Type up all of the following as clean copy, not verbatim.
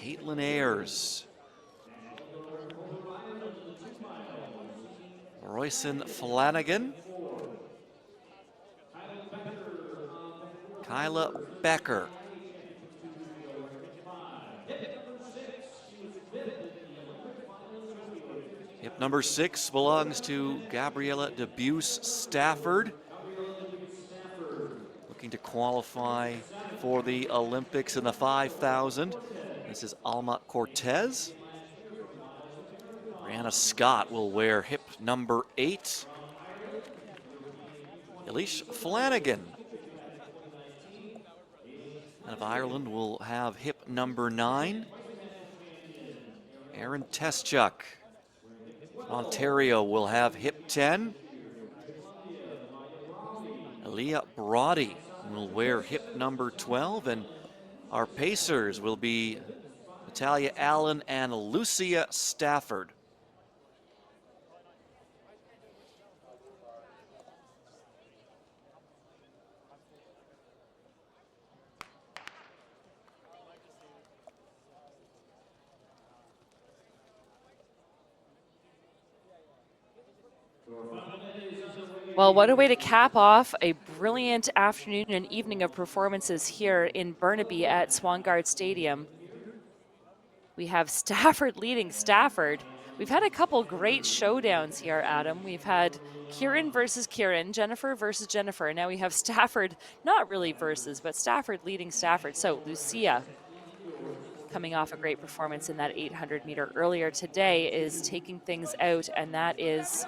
Caitlin Ayers. Royson Flanagan. Kyla Becker. Hip number 6 belongs to Gabriella Debuse Stafford, looking to qualify for the Olympics in the 5,000. This is Alma Cortez. Brianna Scott will wear hip number 8. Eilish Flanagan out of Ireland will have hip number 9. Erin Teschuk from Ontario will have hip 10. Aaliyah Brody will wear hip number 12, and our pacers will be Natalia Allen and Lucia Stafford. Well, what a way to cap off a brilliant afternoon and evening of performances here in Burnaby at Swangard Stadium. We have Stafford leading Stafford. We've had a couple great showdowns here, Adam. We've had Kieran versus Kieran, Jennifer versus Jennifer. Now we have Stafford, not really versus, but Stafford leading Stafford. So Lucia, coming off a great performance in that 800 meter earlier today, is taking things out, and that is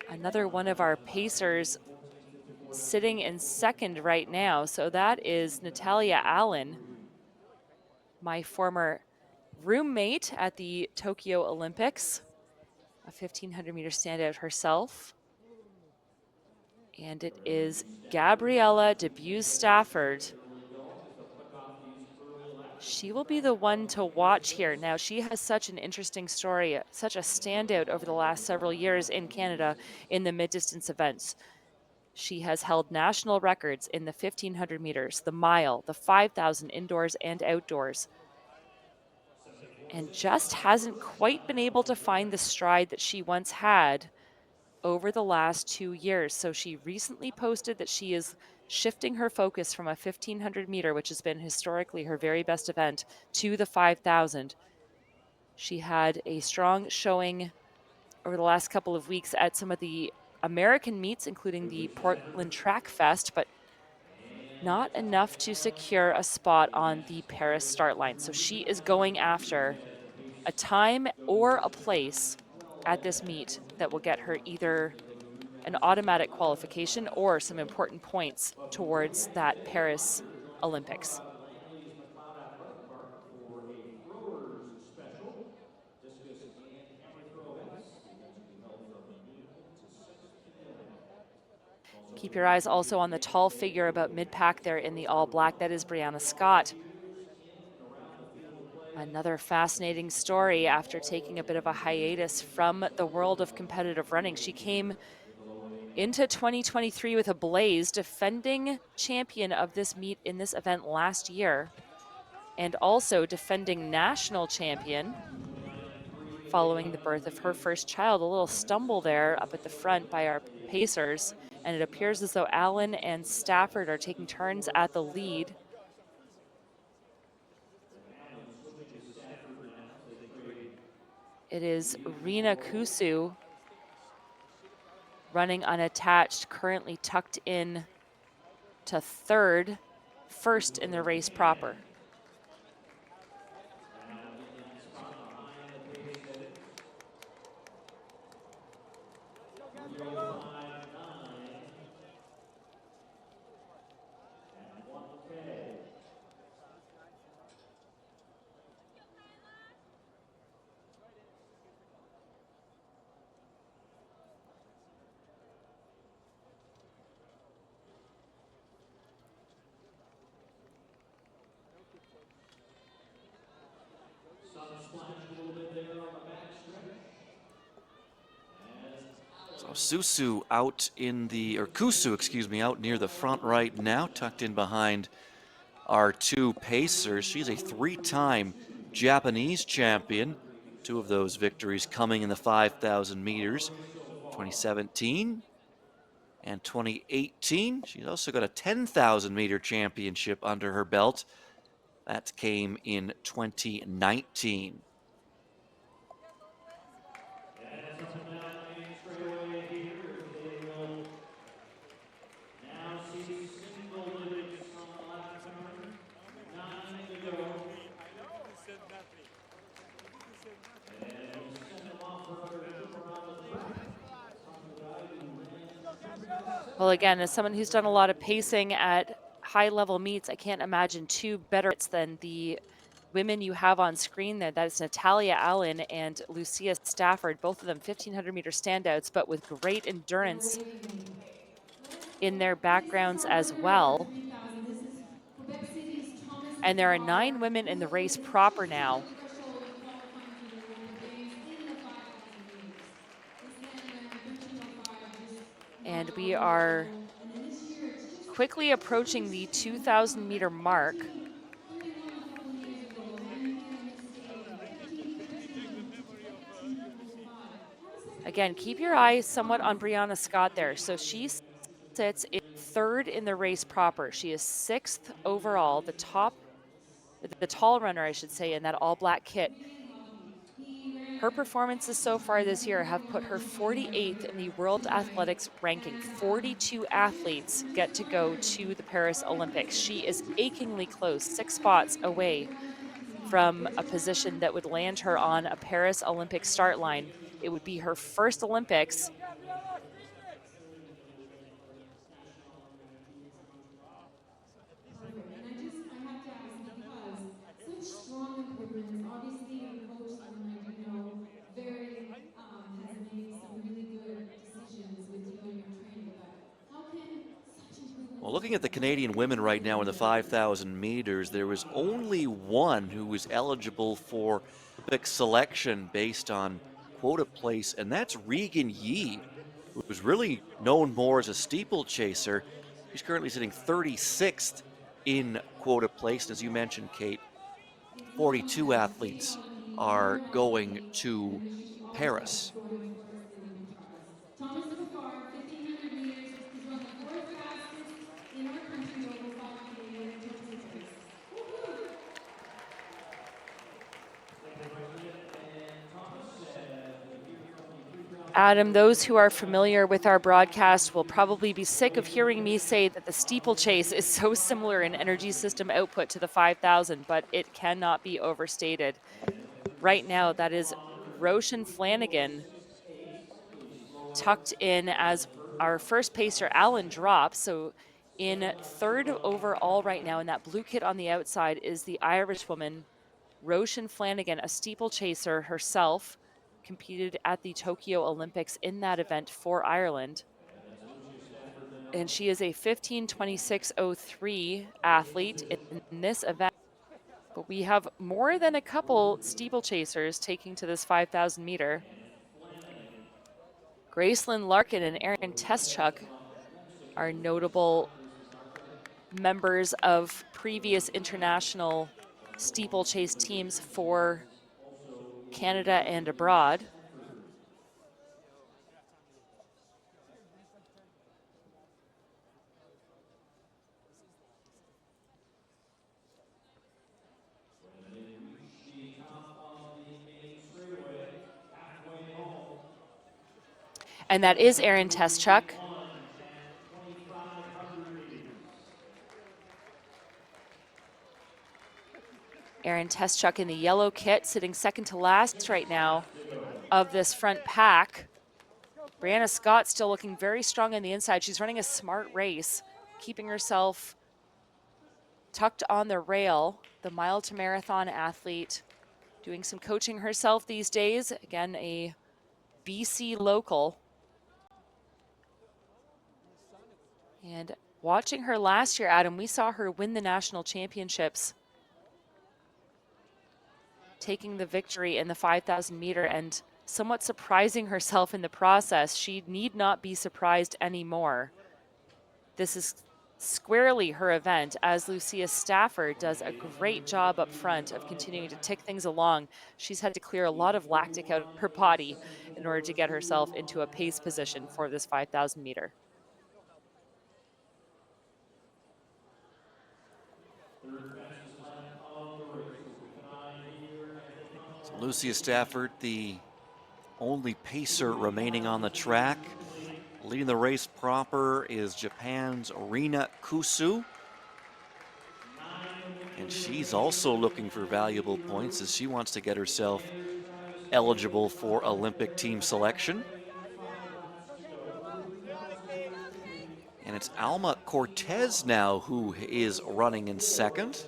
another one of our pacers sitting in second right now. So that is Natalia Allen, my former roommate at the Tokyo Olympics, a 1,500 meter standout herself. And it is Gabriella Debuse Stafford. She will be the one to watch here. Now, she has such an interesting story, such a standout over the last several years in Canada in the mid-distance events. She has held national records in the 1,500 meters, the mile, the 5,000 indoors and outdoors, and just hasn't quite been able to find the stride that she once had over the last 2 years. So she recently posted that she is shifting her focus from a 1,500 meter, which has been historically her very best event, to the 5,000. She had a strong showing over the last couple of weeks at some of the American meets, including the Portland Track Fest, but not enough to secure a spot on the Paris start line. So she is going after a time or a place at this meet that will get her either an automatic qualification or some important points towards that Paris Olympics. Keep your eyes also on the tall figure about mid-pack there in the all black. That is Brianna Scott. Another fascinating story after taking a bit of a hiatus from the world of competitive running. She came into 2023 with a blaze, defending champion of this meet in this event last year, and also defending national champion following the birth of her first child. A little stumble there up at the front by our pacers, and it appears as though Allen and Stafford are taking turns at the lead. It is Rena Kusu running unattached, currently tucked in to third, first in the race proper. So Susu out in the, or Kusu, excuse me, out near the front right now, tucked in behind our two pacers. She's a 3-time Japanese champion. 2 of those victories coming in the 5,000 meters, 2017 and 2018. She's also got a 10,000 meter championship under her belt. That came in 2019. Well, again, as someone who's done a lot of pacing at high-level meets, I can't imagine two better than the women you have on screen there. That is Natalia Allen and Lucia Stafford, both of them 1,500-meter standouts, but with great endurance in their backgrounds as well. And there are 9 women in the race proper now. threshold qualifying for the Olympic Games in the 5,000 meters. This then when 13:05 just And we are and then this year it's just quickly approaching the 2,000-meter mark. 31 a couple of years ago, and here in this stadium, 15:13, 15:05. Again, keep your eyes somewhat on Brianna Scott there. So she sits in 3rd in the race proper. She is 6th overall, the tall runner, I should say, in that all-black kit. Her performances so far this year have put her 48th in the World Athletics ranking. 42 athletes get to go to the Paris Olympics. She is achingly close, 6 spots away from a position that would land her on a Paris Olympic start line. It would be her first Olympics. Perfect. And I have to ask because such strong improvements. Obviously, your coach, someone I do know, very has made some really good decisions with you and your training. But how can such improvements? Well, looking at the Canadian women right now in the 5,000 meters, there was only one who was eligible for Olympic selection based on quota place, and that's Regan Yee, who was really known more as a steeplechaser. She's currently sitting 36th in quota place. And as you mentioned, Kate, 42 athletes are going to Paris. Thomas Bafar, 1,500 meters. He's run the 4th fastest in our country over 5K in 2026. Woohoo! Adam, those who are familiar with our broadcast will probably be sick of hearing me say that the steeplechase is so similar in energy system output to the 5,000, but it cannot be overstated. Right now, that is Roshan Flanagan tucked in as our first pacer, Alan, drops. So in 3rd overall right now in that blue kit on the outside is the Irish woman, Roshan Flanagan, a steeplechaser herself, competed at the Tokyo Olympics in that event for Ireland. And she is a 15:26:03 athlete in this event. But we have more than a couple steeplechasers taking to this 5,000 meter. Gracelyn Larkin and Erin Teschuk are notable members of previous international steeplechase teams for Canada and abroad. And that is Erin Teschuk. Erin Teschuk in the yellow kit, sitting 2nd to last right now of this front pack. Brianna Scott still looking very strong on the inside. She's running a smart race, keeping herself tucked on the rail. The mile to marathon athlete doing some coaching herself these days. Again, a BC local. And watching her last year, Adam, we saw her win the national championships, taking the victory in the 5,000 meter and somewhat surprising herself in the process. She need not be surprised anymore. This is squarely her event, as Lucia Stafford does a great job up front of continuing to tick things along. She's had to clear a lot of lactic out of her body in order to get herself into a pace position for this 5,000 meter. So Lucia Stafford, the only pacer remaining on the track. Leading the race proper is Japan's Rina Kusu. And she's also looking for valuable points as she wants to get herself eligible for Olympic team selection. And it's Alma Cortez now who is running in second.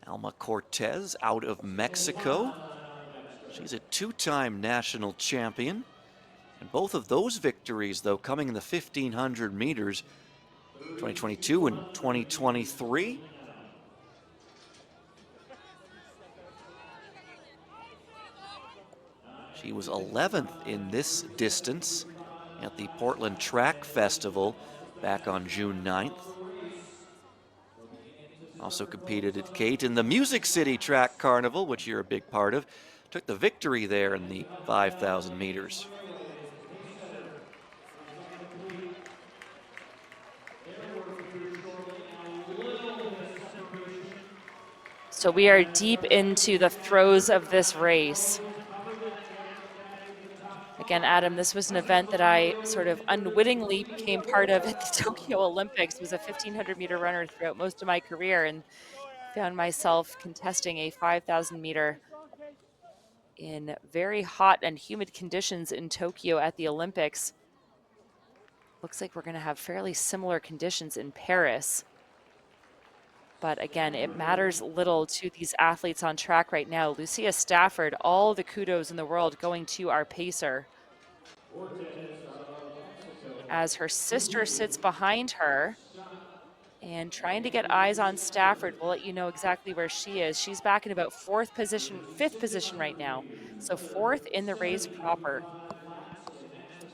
Alma Cortez out of Mexico. She's a two-time national champion. And both of those victories, though, coming in the 1,500 meters, 2022 and 2023. She was 11th in this distance at the Portland Track Festival back on June 9th. Also competed at Kate in the Music City Track Carnival, which you're a big part of. Took the victory there in the 5,000 meters. So we are deep into the throes of this race. Again, Adam, this was an event that I sort of unwittingly became part of at the Tokyo Olympics. I was a 1,500 meter runner throughout most of my career and found myself contesting a 5,000 meter in very hot and humid conditions in Tokyo at the Olympics. Looks like we're going to have fairly similar conditions in Paris. But again, it matters little to these athletes on track right now. Lucia Stafford, all the kudos in the world going to our pacer. As her sister sits behind her and trying to get eyes on Stafford. We'll let you know exactly where she is. She's back in about fifth position right now. So fourth in the race proper.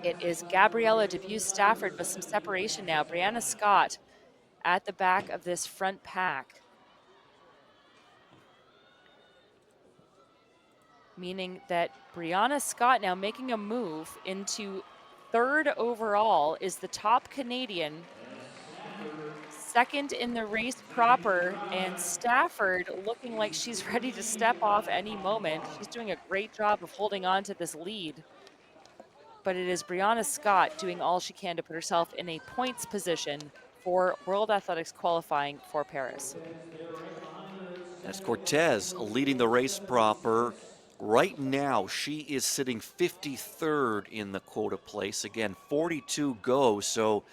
It is Gabriella Debus Stafford with some separation now. Brianna Scott at the back of this front pack. Meaning that Brianna Scott now making a move into third overall is the top Canadian. Second in the race proper, and Stafford looking like she's ready to step off any moment. She's doing a great job of holding on to this lead. But it is Brianna Scott doing all she can to put herself in a points position for World Athletics qualifying for Paris. That's Cortez leading the race proper. Right now, she is sitting 53rd in the quota place. Again, 42 go, so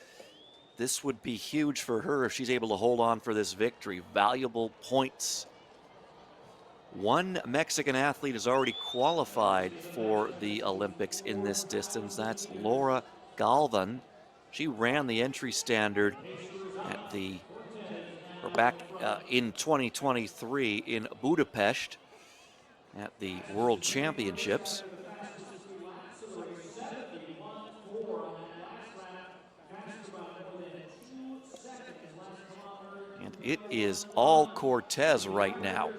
this would be huge for her if she's able to hold on for this victory. Valuable points. One Mexican athlete has already qualified for the Olympics in this distance. That's Laura Galvan. She ran the entry standard at the, or back in 2023 in Budapest at the World Championships. And it is all Cortez right now.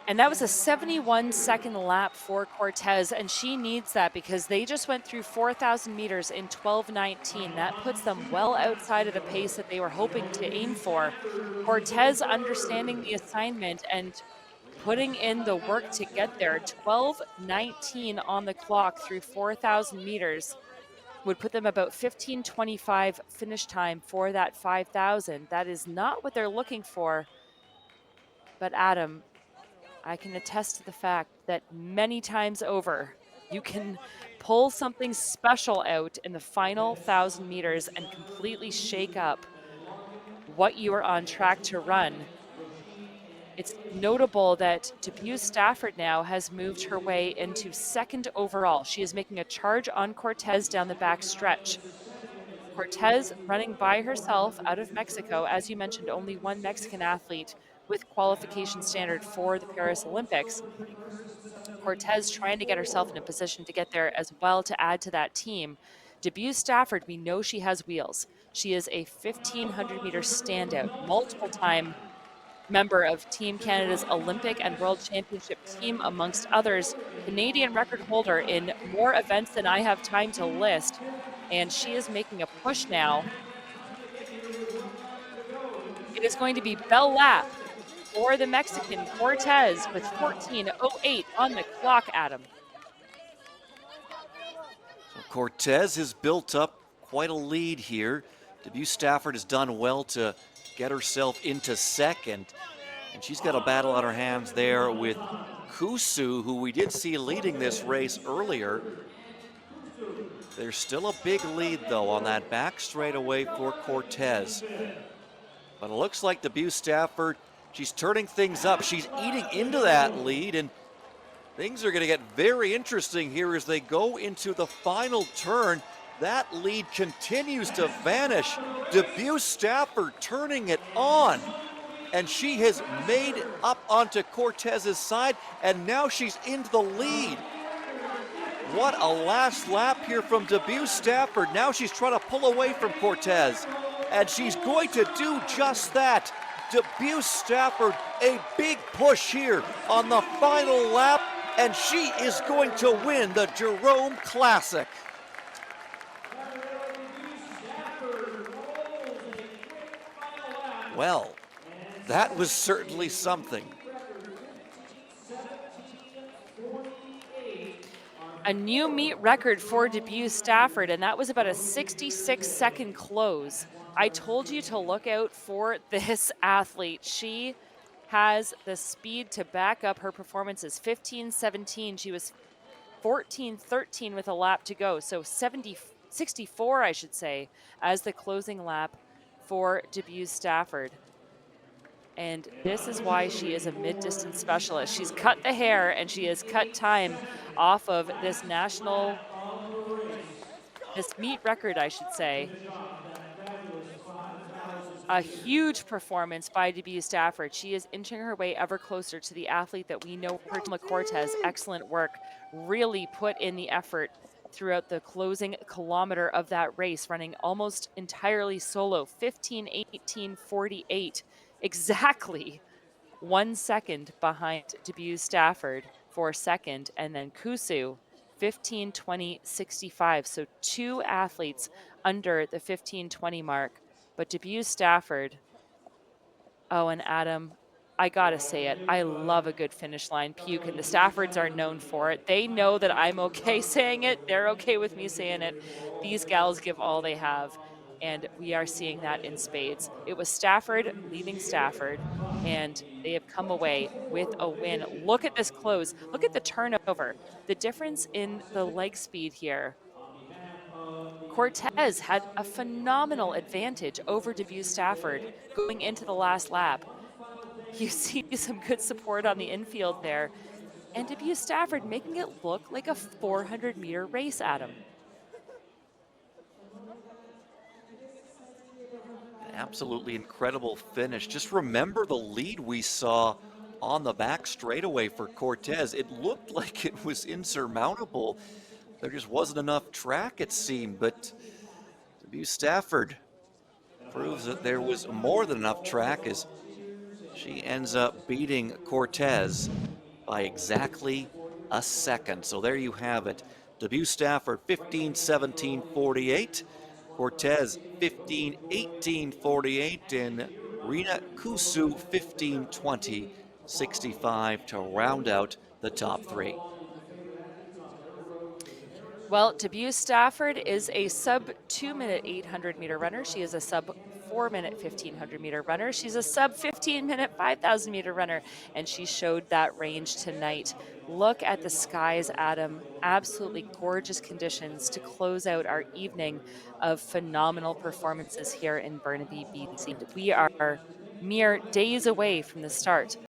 And that was a 71-second lap for Cortez, and she needs that because they just went through 4,000 meters in 12:19. That puts them well outside of the pace that they were hoping to aim for. Cortez understanding the assignment and putting in the work to get there. 12:19 on the clock through 4,000 meters would put them about 15:25 finish time for that 5,000. That is not what they're looking for. But Adam, I can attest to the fact that many times over, you can pull something special out in the final 1,000 meters and completely shake up what you are on track to run. It's notable that Debus Stafford now has moved her way into second overall. She is making a charge on Cortez down the back stretch. Cortez running by herself out of Mexico. As you mentioned, only one Mexican athlete with qualification standard for the Paris Olympics. Cortez trying to get herself in a position to get there as well to add to that team. Debut Stafford, we know she has wheels. She is a 1,500-meter standout, multiple time member of Team Canada's Olympic and World Championship team, amongst others, Canadian record holder in more events than I have time to list. And she is making a push now. It is going to be bell lap for the Mexican Cortez with 14:08 on the clock, Adam. So Cortez has built up quite a lead here. Debut Stafford has done well to get herself into second. And she's got a battle on her hands there with Kusu, who we did see leading this race earlier. There's still a big lead, though, on that back straightaway for Cortez. But it looks like Debut Stafford, she's turning things up. She's eating into that lead, and things are going to get very interesting here as they go into the final turn. That lead continues to vanish. Debut Stafford turning it on. And she has made up onto Cortez's side, and now she's into the lead. What a last lap here from Debut Stafford. Now she's trying to pull away from Cortez, and she's going to do just that. Debut Stafford, a big push here on the final lap, and she is going to win the Jerome Classic. Well, that was certainly something. A new meet record for Debut Stafford, and that was about a 66-second close. I told you to look out for this athlete. She has the speed to back up her performances. 15:17, she was 14:13 with a lap to go. So 64, I should say, as the closing lap for Debut Stafford. And this is why she is a mid-distance specialist. She's cut the hair and she has cut time off of this meet record, I should say. A huge performance by Debut Stafford. She is inching her way ever closer to the athlete that we know, Hertla Cortez. Excellent work. Really put in the effort throughout the closing kilometer of that race, running almost entirely solo, 15:18:48. Exactly 1 second behind Debut Stafford for second, and then Kusu 15:20:65. So two athletes under the 15:20 mark, but Debut Stafford. Oh, and Adam, I gotta say it, I love a good finish line puke, and the Staffords are known for it. They know that I'm okay saying it. They're okay with me saying it. These gals give all they have, and we are seeing that in spades. It was Stafford leaving Stafford, and they have come away with a win. Look at this close. Look at the turnover. The difference in the leg speed here. Cortez had a phenomenal advantage over Debut Stafford going into the last lap. You see some good support on the infield there. And Debut Stafford making it look like a 400-meter race, Adam. An absolutely incredible finish. Just remember the lead we saw on the back straightaway for Cortez. It looked like it was insurmountable. There just wasn't enough track, it seemed, but Debut Stafford proves that there was more than enough track as she ends up beating Cortez by exactly a second. So there you have it. Debut Stafford 15:17:48, Cortez 15:18:48, and Rina Kusu 15:20:65 to round out the top three. Well, Debut Stafford is a sub 2-minute 800-meter runner. She is a sub 4-minute 1,500-meter runner. She's a sub 15-minute 5,000-meter runner, and she showed that range tonight. Look at the skies, Adam. Absolutely gorgeous conditions to close out our evening of phenomenal performances here in Burnaby, BC. We are mere days away from the start